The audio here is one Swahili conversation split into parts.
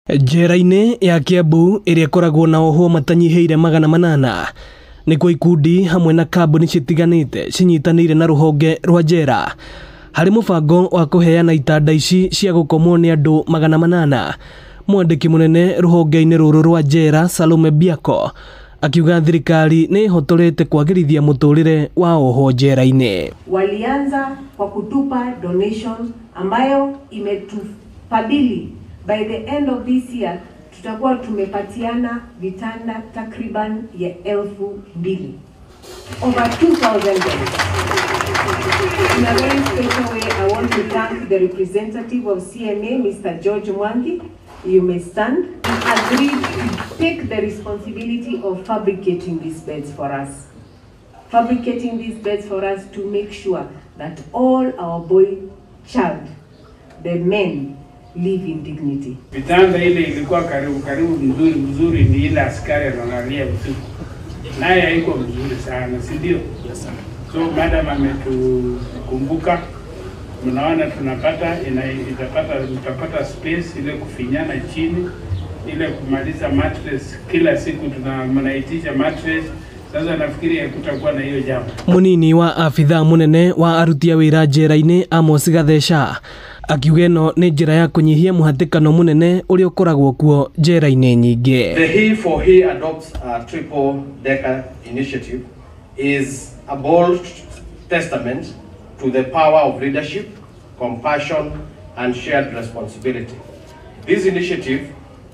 Njera-inĩ ya Kiambu ĩrĩa ĩkoragwo na ohwo matanyiheire 800 nĩkuo ikundi hamwe na kambuni citiganĩte cinyitanĩire na rũhonge rwa njera harĩ mũbango wa kũheana itanda ici cia gũkomwo nĩ andũ 800. Mwandĩki mũnene rũhonge-inĩ rũrũ rwa njera Salome Biako akiuga thirikari nĩ ihotorete kwagĩrithia mũtũrĩre wa ohwo njera-inĩ. Walianza kwa kutupa donation ambayo imetufadhili. By the end of this year, tutakuwa tumepatiana vitanda takriban ya 2,000. Over 2,000. In a very special way, I want to thank the representative of CMA, Mr. George Mwangi. You may stand. He agreed to take the responsibility of fabricating these beds for us. Fabricating these beds for us to make sure that all our boy child, the men, live in dignity. Vitanda ile ilikuwa karibu mzuri ni ile askari analalia usiku. Naye haiko mzuri sana, si ndio? Yes sir. So madam ametukumbuka. Mnaona tutapata space ile kufinyana chini, ile kumaliza mattress kila siku tunaitisha mattress. Sasa nafikiri hakutakuwa na hiyo jambo. Munini wa afitha munene wa aruti a wĩra njera-inĩ Amos Gatheca akiuga ĩno nĩ njĩra ya kũnyihia mũhatĩkano mũnene ũrĩa ũkoragwo kuo njera-inĩ nyingĩ. The He for He adopts a triple decker initiative is a bold testament to the power of leadership, compassion and shared responsibility. This initiative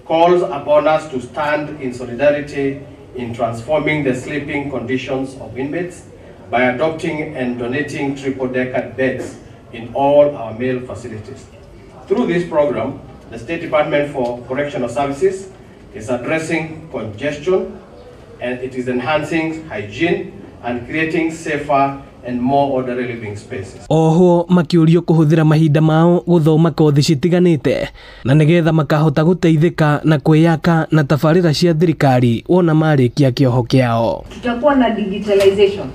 calls upon us to stand in solidarity in transforming the sleeping conditions of inmates by adopting and donating triple-decker beds in all our male facilities. Through this program, the State Department for Correctional Services is addressing congestion, and it is enhancing hygiene and creating safer and more orderly living spaces. Ohwo makiũrio kũhũthĩra mahinda mao gũthoma kothi citiganĩte na nĩgetha makahota gũteithĩka na kwĩyaka na tabarĩra cia thirikari wona marĩkia kĩoho kĩao. Tutakuwa na digitalization.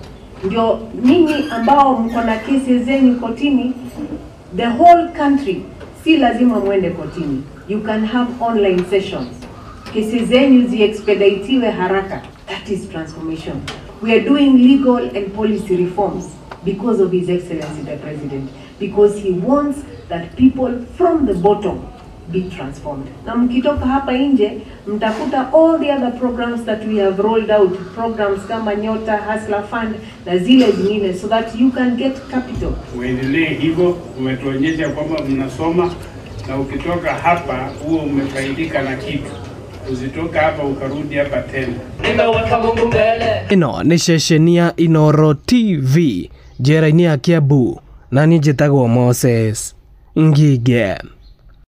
Ndio ninyi ambao mko na kesi zenyu kotini, the whole country, si lazima muende kotini. You can have online sessions. Kesi zenyu ziexpeditiwe haraka. That is transformation. We are doing legal and policy reforms because of His Excellency the President, because he wants that people from the bottom be transformed. Na mkitoka hapa nje, mtakuta all the other programs that we have rolled out, programs kama Nyota, Hustler Fund na zile zingine, so that you can get capital. Uendelee hivyo, umetuonyesha kwamba mnasoma na ukitoka hapa huo umefaidika na kitu. Uzitoka hapa ukarudi hapa tena. Ĩno nĩ ceceni ya Inooro TV njera-inĩ ya Kiambu na niĩ njĩtagwo Moses Ngige.